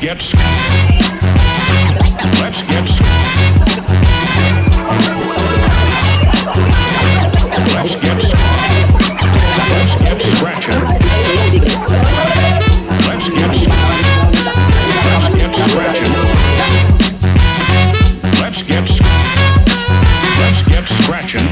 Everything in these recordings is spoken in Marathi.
get let's get scratching. Let's get scratching. Let's get scratching.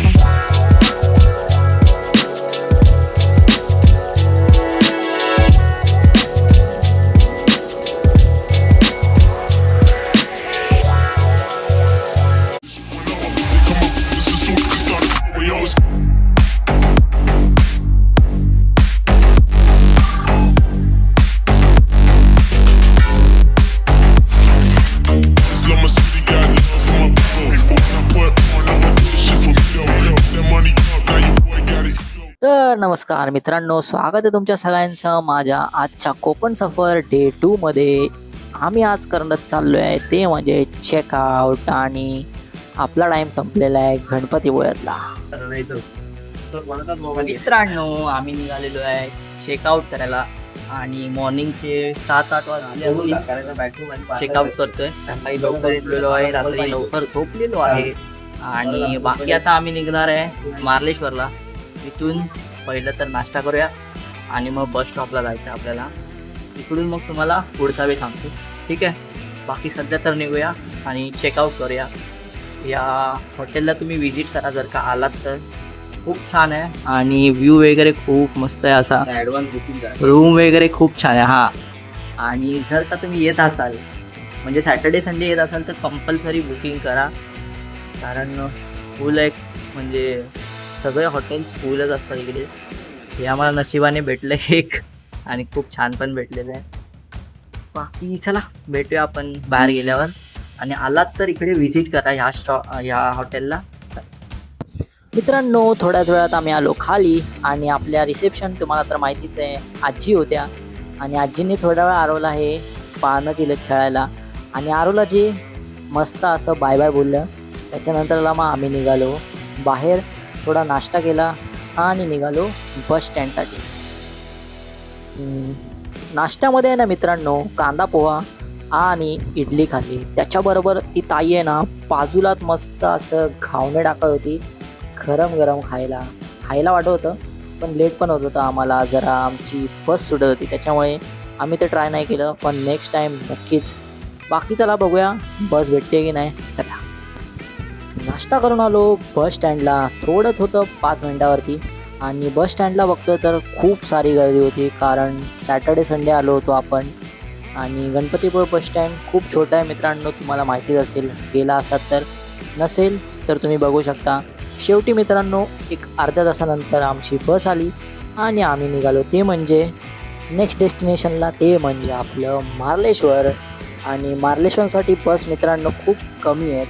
तर नमस्कार मित्रांनो, स्वागत आहे तुमच्या सगळ्यांचं माझ्या आजच्या कोकण सफर डे 2 मध्ये. आम्ही आज करण्यात चाललो आहे ते म्हणजे चेकआउट आणि आपला टाइम संपलेला आहे गणपतीपुळ्यातला. मित्रांनो, आम्ही निघालेलो आहे चेकआउट करायला आणि मॉर्निंगचे 7-8 वाजले चेकआउट करतोय. सकाळी लवकर उठलेलो आहे, रात्री लवकर झोपलेलो आहे आणि बाकी आता आम्ही निघणार आहे मार्लेश्वरला. इथून पहिलं तर नाश्ता करूया आणि मग बस स्टॉपला जायचं आपल्याला. इकडून मग तुम्हाला पुढचा वेळ सांगतो, ठीक आहे. बाकी सध्या तर निघूया आणि चेकआउट करूया. या हॉटेलला तुम्ही विजिट करा जर का आलात तर. खूप छान आहे आणि व्ह्यू वगैरे खूप मस्त आहे. असा ॲडव्हान्स बुकिंग रूम वगैरे खूप छान आहे. हां, आणि जर का तुम्ही येत असाल म्हणजे सॅटर्डे संडे येत असाल तर कंपल्सरी बुकिंग करा, कारण फुल एक म्हणजे सगळे हॉटेल्स फुलच असतात इकडे. हे आम्हाला नशिबाने भेटलं एक आणि खूप छान पण भेटलेलं आहे. बाकी चला भेटूया आपण बाहेर गेल्यावर. आणि आलात तर इकडे व्हिजिट करा ह्या हॉटेलला. मित्रांनो, थोड्याच वेळात आम्ही आलो खाली आणि आपल्या रिसेप्शन तुम्हाला तर माहितीच आहे आजी होत्या आणि आजींनी थोडा वेळ आरोला हे पाहणं दिलं खेळायला आणि आरोला जे मस्त असं बाय बाय बोललं. त्याच्यानंतरला मग आम्ही निघालो बाहेर, थोडा नाश्ता केला आणि निघालो बस स्टँडसाठी. नाश्त्यामध्ये आहे ना मित्रांनो, कांदा पोहा आणि इडली खाल्ली. त्याच्याबरोबर ती ताई आहे ना बाजूलाच मस्त असं घावणे टाकत होती गरम गरम खायला वाटत होतं, पण लेट पण होत होतं आम्हाला. जरा आमची बस सुटत होती त्याच्यामुळे आम्ही ते ट्राय नाही केलं, पण नेक्स्ट टाईम नक्कीच. बाकी चला बघूया बस भेटते की नाही. चला, नाश्ता करून आलो बस स्टँडला. थोडंच होतं 5 मिनटावरती आणि बस स्टँडला बघतो तर खूप सारी गर्दी होती, कारण सॅटर्डे संडे आलो होतो आपण. आणि गणपतीपुळे बस स्टँड खूप छोटं आहे मित्रांनो, तुम्हाला माहितीच असेल. गेला असाल तर, नसेल तर तुम्ही बघू शकता. शेवटी मित्रांनो एक अर्ध्या तासानंतर आमची बस आली आणि आम्ही निघालो ते म्हणजे नेक्स्ट डेस्टिनेशनला, ते म्हणजे आपलं मार्लेश्वर. आणि मार्लेश्वरसाठी बस मित्रांनो खूप कमी आहेत.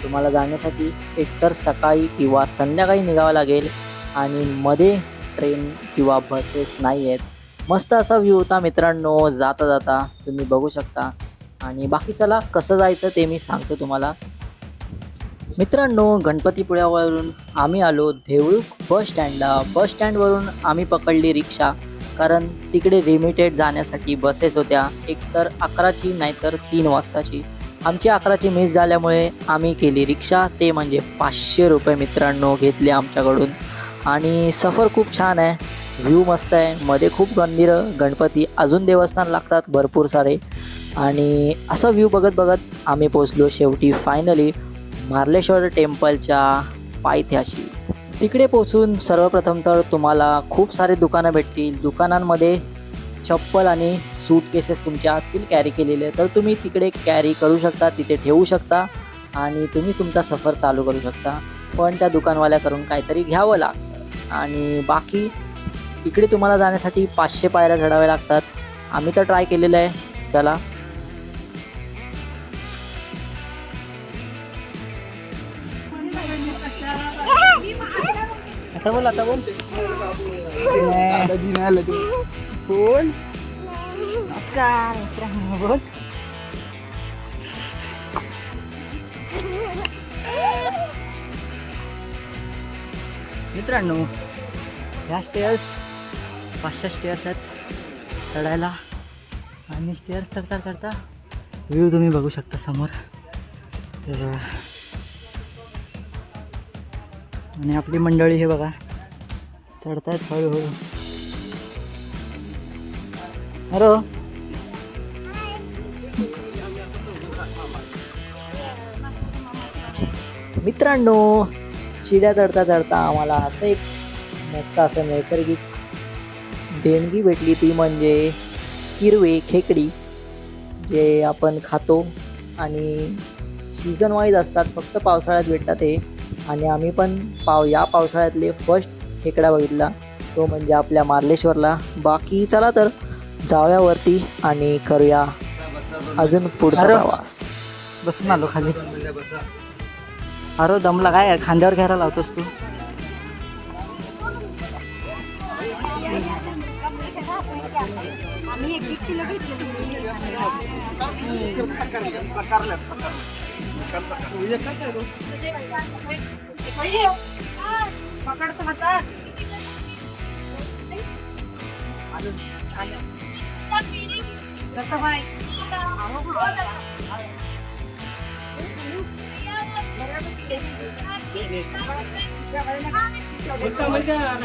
तुम्हाला जाण्यासाठी एकतर सकाळी किंवा संध्याकाळी निघावं लागेल आणि मध्ये ट्रेन किंवा बसेस नाही आहेत. मस्त असा व्ह्यू होता मित्रांनो जाता जाता, तुम्ही बघू शकता. आणि बाकी चला कसं जायचं ते मी सांगतो तुम्हाला. मित्रांनो, गणपतीपुळ्यावरून आम्ही आलो देऊळुख बस स्टँडला. बस स्टँडवरून आम्ही पकडली रिक्षा, कारण तिकडे लिमिटेड जाण्यासाठी बसेस होत्या, एकतर 11ची नाहीतर 3 वाजताची. आमची 11ची मिस झाल्यामुळे आम्ही केली रिक्षा, ते म्हणजे 500 रुपये मित्रांनो घेतले आमच्याकडून. आणि सफर खूप छान आहे, व्ह्यू मस्त आहे, मध्ये खूप मंदिरं गणपती अजून देवस्थान लागतात भरपूर सारे. आणि असा व्ह्यू बघत बघत आम्ही पोचलो शेवटी फायनली मार्लेश्वर टेम्पलच्या पायथ्याशी. तिकडे पोचून सर्वप्रथम तर तुम्हाला खूप सारे दुकानं भेटतील. दुकानांमध्ये चप्पल आणि सूटकेसेस तुमच्या असतील कॅरी केलेले, तर तुम्ही तिकडे कॅरी करू शकता, तिथे ठेवू शकता आणि तुम्ही तुमचा सफर चालू करू शकता. पण त्या दुकानवाल्याकडून काहीतरी घ्यावं लागतं. आणि बाकी इकडे तुम्हाला जाण्यासाठी 500 पायऱ्या चढाव्या लागतात. आम्ही तर ट्राय केलेलं आहे. चला, आता बोल दादाजी नाही आलं ते बोल. नमस्कार मित्रांनो, बोल. मित्रांनो, ह्या स्टेअर्स 500 स्टेअर्स आहेत चढायला आणि स्टेअर्स चढता चढता व्ह्यू तुम्ही बघू शकता समोर. तर आणि आपली मंडळी हे बघा चढतायत हळूहळू. हॅलो. मित्रांनो, चिड्या चढता चढता आम्हाला असं एक मस्त असं नैसर्गिक देणगी भेटली, ती म्हणजे हिरवे खेकडी जे आपण खातो आणि सीझन वाईज असतात, फक्त पावसाळ्यात भेटतात ते. आणि आम्ही पण या पावसाळ्यातले फर्स्ट खेकडा बघितला, तो म्हणजे आपल्या मार्लेश्वरला. बाकी चला तर जाऊया वरती आणि करूया अजून पुढचा प्रवास. बसून आलो खाली. अरे दमला काय खांद्यावर घ्यायला लावतोस तू.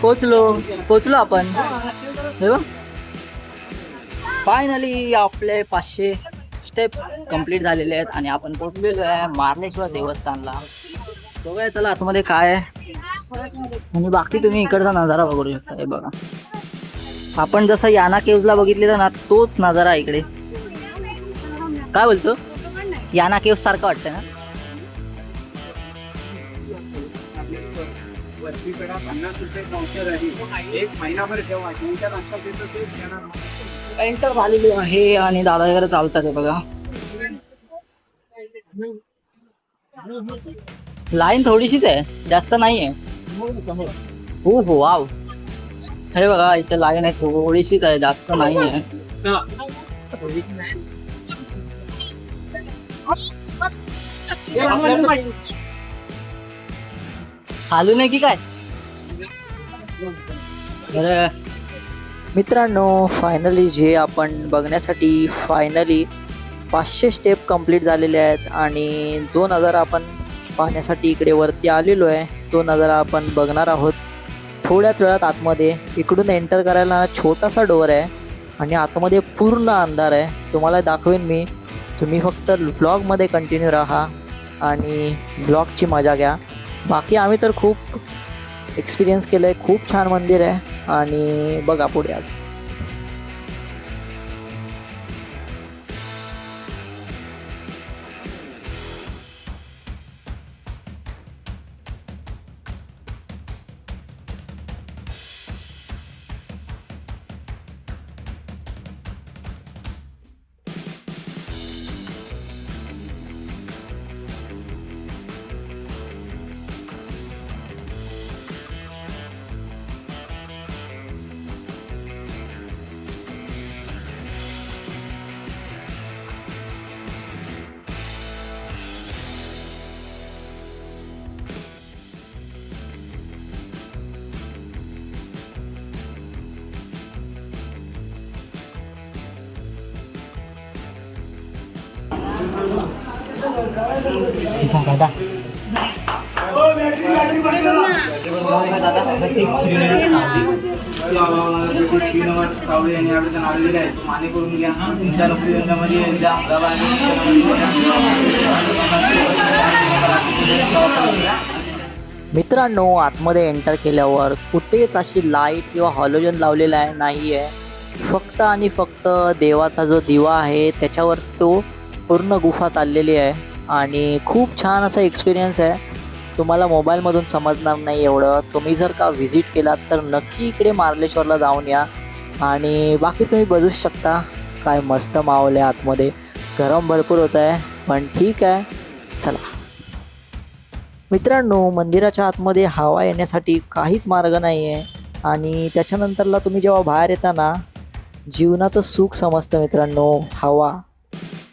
पोचलो आपण. हे बघ फायनली आपले 500 स्टेप कंप्लीट झालेले आहेत आणि आपण पोचलेलो आहे मार्लेश्वर देवस्थानला. बघूया चला आतमध्ये काय आहे. आणि बाकी तुम्ही इकडचा नजारा बघू शकता. हे बघा आपण जसं याना केव्हला बघितलेलं ना, तोच नजारा इकडे. काय बोलतो, याना केव्ह सारखं वाटतं ना. एंटर झालेली आहे आणि दादा वगैरे चालतात. हे बघा लाईन थोडीशीच आहे, जास्त नाही आहे. हो हो वाव. हे बघा इथे लाईन आहे, थोडीशीच आहे, जास्त नाही आहे. हालू नाही की काय. मित्रांनो, फायनली जे आपण बघण्यासाठी 500 स्टेप कंप्लीट झालेले आहेत आणि जो नजारा आपण पाहण्यासाठी इकडे वरती आलेलो आहे, तो नजारा आपण बघणार आहोत थोड्याच वेळात आतमध्ये. इकडून एंटर करायला छोटासा डोअर आहे आणि आतमध्ये पूर्ण अंधार आहे. तुम्हाला दाखवेन मी, तुम्ही फक्त व्लॉगमध्ये कंटिन्यू राहा आणि व्लॉगची मजा घ्या. बाकी आम्ही तर खूप एक्सपिरियन्स केलं आहे. खूप छान मंदिर आहे आणि बघा पुढे आज. दादा मित्रांनो, आतमध्ये एंटर केल्यावर कुठेच अशी लाईट किंवा हॉलोजन लावलेला आहे नाही आहे. फक्त आणि फक्त देवाचा जो दिवा आहे त्याच्यावर तो पूर्ण गुफा चाललेली आहे आणि खूप छान असा एक्सपिरियन्स आहे. तुम्हाला मोबाईलमधून समजणार नाही एवढं. तुम्ही जर का व्हिजिट केलात तर नक्की इकडे मार्लेश्वरला जाऊन या. आणि बाकी तुम्ही बघूच शकता काय मस्त माहोल आहे आतमध्ये. गरम भरपूर होत आहे पण ठीक आहे, चला. मित्रांनो, मंदिराच्या आतमध्ये हवा येण्यासाठी काहीच मार्ग नाही आहे आणि त्याच्यानंतरला तुम्ही जेव्हा बाहेर येता ना, जीवनाचं सुख समजतं मित्रांनो, हवा.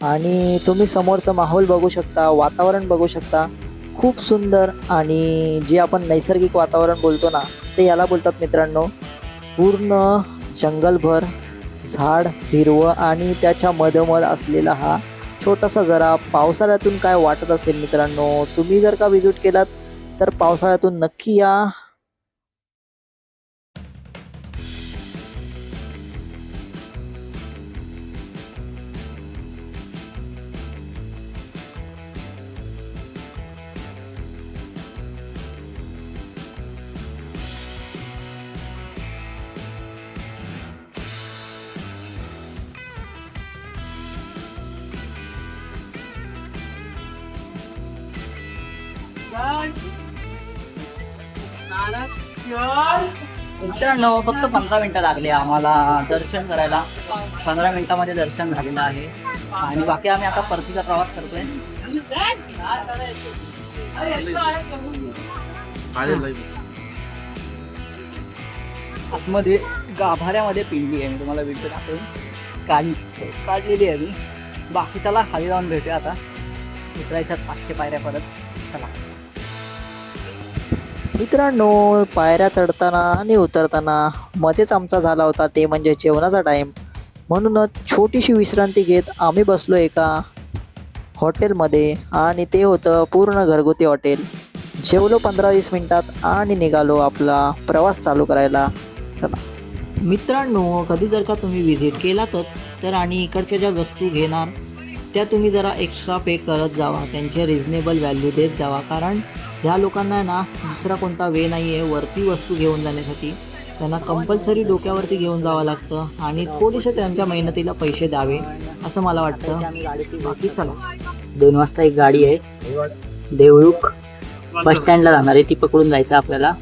आणि तुम्ही समोरचा माहोल बघू शकता, वातावरण बघू शकता, खूप सुंदर. आणि जे आपण नैसर्गिक वातावरण बोलतो ना, ते याला बोलतात मित्रांनो. पूर्ण जंगलभर झाड हिरवं आणि त्याच्या मधोमध असलेला हा छोटासा जरा पावसाळ्यातून काय वाटत असेल मित्रांनो. तुम्ही जर का विजिट केलात तर पावसाळ्यातून नक्की या. मित्रांनो फक्त 15 मिनिटं लागली आम्हाला दर्शन करायला. 15 मिनिटामध्ये दर्शन झालेलं आहे आणि बाकी आम्ही आता परतीचा प्रवास करतोय. आतमध्ये गाभाऱ्यामध्ये पिंडी आहे. मी तुम्हाला व्हिडिओ दाखवून काढलेली आहे मी. बाकी चला खाली जाऊन भेटूया आता. उतरायच्यात 500 पायऱ्या परत. चला मित्रांनो पायऱ्या चढताना आणि उतरताना मध्येच आमचा झाला होता ते म्हणजे जेवणाचा टाईम. म्हणूनच छोटीशी विश्रांती घेत आम्ही बसलो एका हॉटेलमध्ये आणि ते होतं पूर्ण घरगुती हॉटेल. जेवलो 15-20 मिनिटात आणि निघालो आपला प्रवास चालू करायला. चला मित्रांनो कधी जर का तुम्ही विजिट केलातच तर आणि इकडच्या ज्या वस्तू घेणार त्या तुम्ही जरा एक्स्ट्रा पे करत जावा. त्यांचे रिजनेबल व्हॅल्यू देत जावा. कारण ज्या लोकांना ना दुसरा कोणता वे नाही आहे वरती वस्तू घेऊन जाण्यासाठी त्यांना कंपल्सरी डोक्यावरती घेऊन जावं लागतं आणि थोडेसे त्यांच्या मेहनतीला पैसे द्यावे असं मला वाटतं. बाकी चला 2 वाजता एक गाडी आहे देवरुख बस स्टँडला जाणार आहे. ती पकडून जायचं आपल्याला.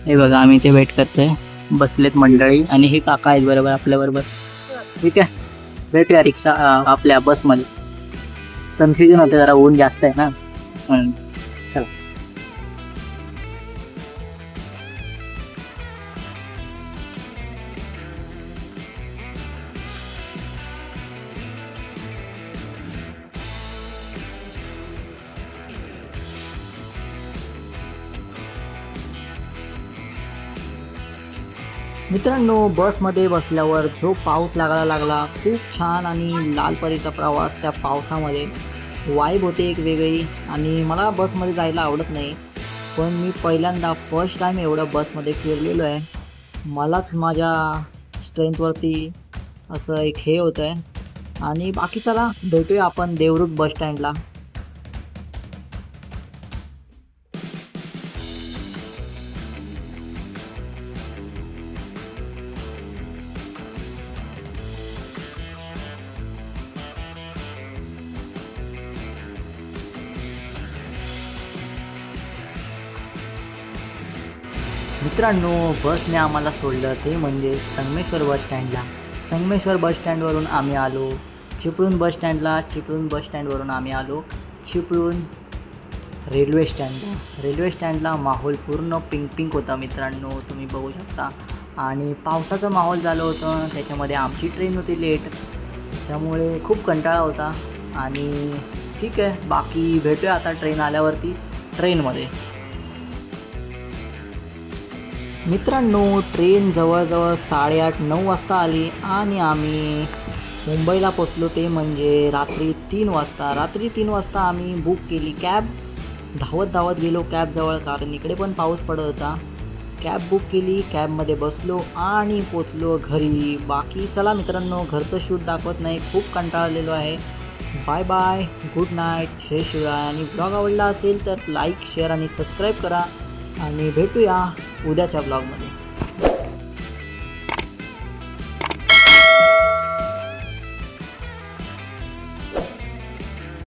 हे बघा आम्ही इथे वेट करतोय. बसलेत मंडळी आणि हे काका आहेत बरोबर आपल्याबरोबर. ठीक आहे भेटूया रिक्षा आपल्या बसमध्ये. कन्फ्युजन होते जरा ऊन जास्त आहे ना. चला मित्रांनो बसमध्ये बसल्यावर जो पाऊस लागायला लागला खूप छान आणि लालपरीचा प्रवास त्या पावसामध्ये वाईब होते एक वेगळी. आणि मला बसमध्ये जायला आवडत नाही पण मी पहिल्यांदा फर्स्ट टाईम एवढं बसमध्ये फिरलेलो आहे. मलाच माझ्या स्ट्रेंथवरती असं एक हे होतं आहे. आणि बाकी चला भेटूया आपण देवरुख बस स्टँडला. मित्रांनो बसने आम्हाला सोडलं ते म्हणजे संगमेश्वर बस स्टँडला. संगमेश्वर बस स्टँडवरून आम्ही आलो चिपळूण बस स्टँडला. चिपळूण बस स्टँडवरून आम्ही आलो चिपळूण रेल्वे स्टँडला. रेल्वे स्टँडला माहोल पूर्ण पिंक पिंक होता मित्रांनो तुम्ही बघू शकता. आणि पावसाचं माहोल झालं होतं त्याच्यामध्ये आमची ट्रेन होती लेट त्याच्यामुळे खूप कंटाळा होता. आणि ठीक आहे बाकी भेटूया आता ट्रेन आल्यावरती ट्रेनमध्ये. मित्रांनो ट्रेन जवळजवळ 8:30-9 वाजता आली आणि आम्ही मुंबईला पोचलो ते म्हणजे रात्री 3 वाजता. रात्री 3 वाजता आम्ही बुक केली कॅब. धावत गेलो कॅबजवळ कारण इकडे पण पाऊस पडत होता. कॅब बुक केली कॅबमध्ये बसलो आणि पोचलो घरी. बाकी चला मित्रांनो घरचं शूट दाखवत नाही खूप कंटाळलेलो आहे. बाय बाय गुड नाईट जय शिवराय. आणि ब्लॉग आवडला असेल तर लाईक शेअर आणि सबस्क्राईब करा आणि भेटूया उद्याच्या ब्लॉगमध्ये.